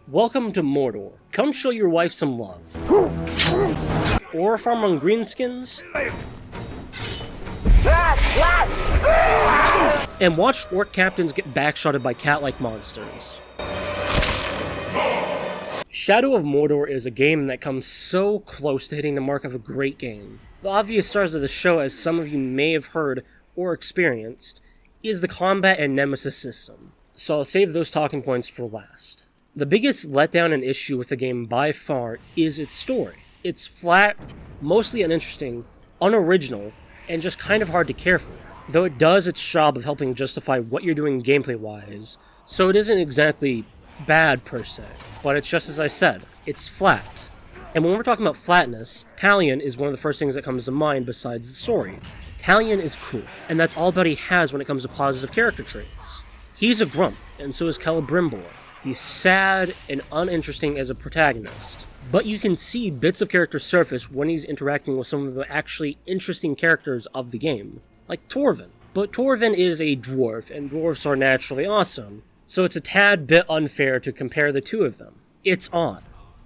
Welcome to Mordor. Come show your wife some love. Or farm on Greenskins. And watch orc captains get backshotted by cat-like monsters. Shadow of Mordor is a game that comes so close to hitting the mark of a great game. The obvious stars of the show, as some of you may have heard or experienced, is the combat and nemesis system. So I'll save those talking points for last. The biggest letdown and issue with the game by far is its story. It's flat, mostly uninteresting, unoriginal, and just kind of hard to care for. Though it does its job of helping justify what you're doing gameplay-wise, so it isn't exactly bad per se, but it's just as I said, it's flat. And when we're talking about flatness, Talion is one of the first things that comes to mind besides the story. Talion is cool, and that's all Buddy has when it comes to positive character traits. He's a grump, and so is Celebrimbor. He's sad and uninteresting as a protagonist, but you can see bits of character surface when he's interacting with some of the actually interesting characters of the game, like Torvin. But Torvin is a dwarf, and dwarves are naturally awesome, so it's a tad bit unfair to compare the two of them. It's odd.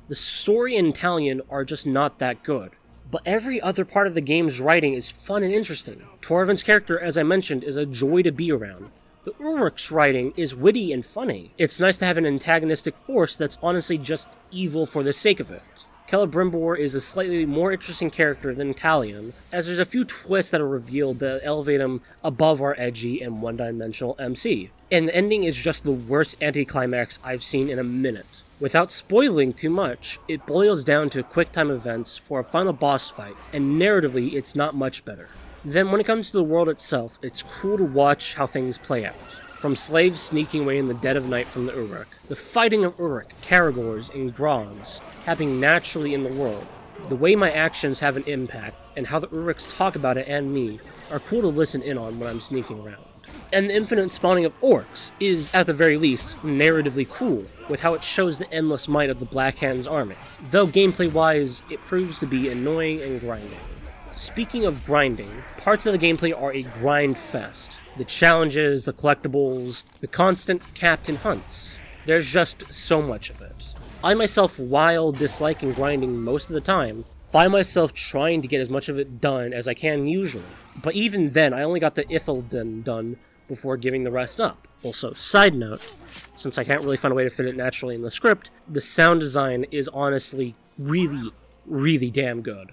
The story and Talion are just not that good, but every other part of the game's writing is fun and interesting. Torvin's character, as I mentioned, is a joy to be around. The Uruk's writing is witty and funny. It's nice to have an antagonistic force that's honestly just evil for the sake of it. Celebrimbor is a slightly more interesting character than Talion, as there's a few twists that are revealed that elevate him above our edgy and one-dimensional MC. And the ending is just the worst anticlimax I've seen in a minute. Without spoiling too much, it boils down to quick time events for a final boss fight, and narratively it's not much better. Then when it comes to the world itself, it's cool to watch how things play out. From slaves sneaking away in the dead of night from the Uruk, the fighting of Uruk, Caragors, and Grogs happening naturally in the world, the way my actions have an impact, and how the Uruks talk about it and me are cool to listen in on when I'm sneaking around. And the infinite spawning of orcs is, at the very least, narratively cool, with how it shows the endless might of the Black Hand's army, though gameplay-wise, it proves to be annoying and grinding. Speaking of grinding, parts of the gameplay are a grind fest. The challenges, the collectibles, the constant captain hunts. There's just so much of it. I myself, while disliking grinding most of the time, find myself trying to get as much of it done as I can usually. But even then, I only got the Ithilden done before giving the rest up. Also, side note, since I can't really find a way to fit it naturally in the script, the sound design is honestly really, really damn good.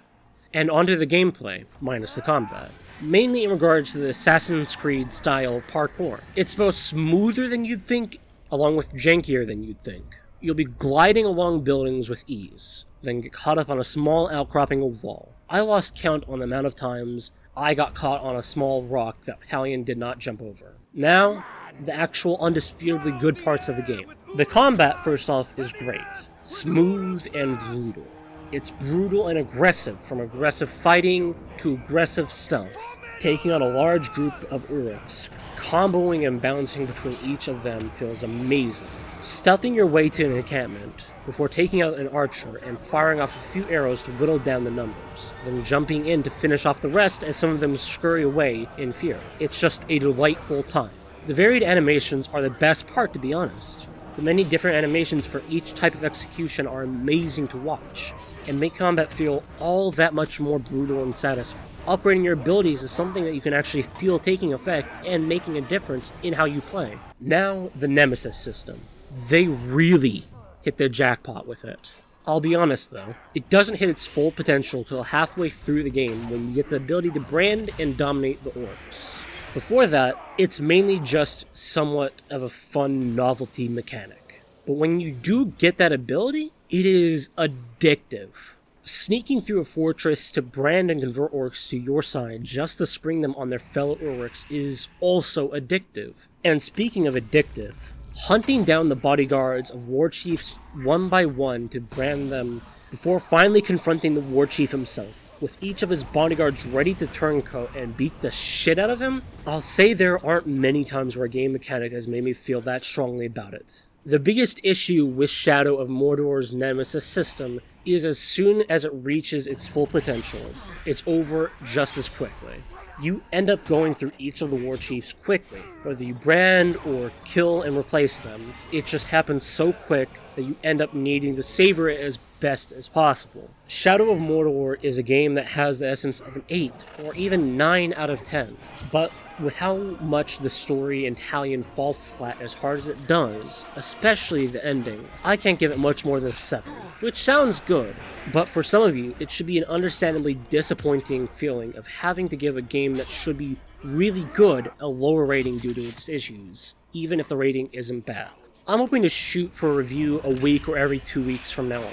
And onto the gameplay, minus the combat. Mainly in regards to the Assassin's Creed style parkour. It's both smoother than you'd think, along with jankier than you'd think. You'll be gliding along buildings with ease, then get caught up on a small outcropping of wall. I lost count on the amount of times I got caught on a small rock that Talion did not jump over. Now, the actual undisputably good parts of the game. The combat, first off, is great. Smooth and brutal. It's brutal and aggressive, from aggressive fighting to aggressive stealth. Taking on a large group of Uruks, comboing and bouncing between each of them feels amazing. Stealthing your way to an encampment, before taking out an archer and firing off a few arrows to whittle down the numbers, then jumping in to finish off the rest as some of them scurry away in fear. It's just a delightful time. The varied animations are the best part, to be honest. The many different animations for each type of execution are amazing to watch, and make combat feel all that much more brutal and satisfying. Upgrading your abilities is something that you can actually feel taking effect and making a difference in how you play. Now, the Nemesis system. They really hit their jackpot with it. I'll be honest though, it doesn't hit its full potential till halfway through the game when you get the ability to brand and dominate the orcs. Before that, it's mainly just somewhat of a fun novelty mechanic. But when you do get that ability, it is addictive. Sneaking through a fortress to brand and convert orcs to your side just to spring them on their fellow orcs is also addictive. And speaking of addictive, hunting down the bodyguards of war chiefs one by one to brand them before finally confronting the war chief himself, with each of his bodyguards ready to turncoat and beat the shit out of him. I'll say there aren't many times where a game mechanic has made me feel that strongly about it. The biggest issue with Shadow of Mordor's Nemesis system is as soon as it reaches its full potential, it's over just as quickly. You end up going through each of the war chiefs quickly, whether you brand or kill and replace them. It just happens so quick that you end up needing to savor it as best as possible. Shadow of Mordor is a game that has the essence of an 8 or even 9 out of 10, but with how much the story and Italian fall flat as hard as it does, especially the ending, I can't give it much more than a 7, which sounds good, but for some of you, it should be an understandably disappointing feeling of having to give a game that should be really good a lower rating due to its issues, even if the rating isn't bad. I'm hoping to shoot for a review a week or every 2 weeks from now on.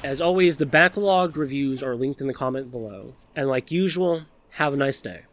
As always, the backlogged reviews are linked in the comment below. And like usual, have a nice day.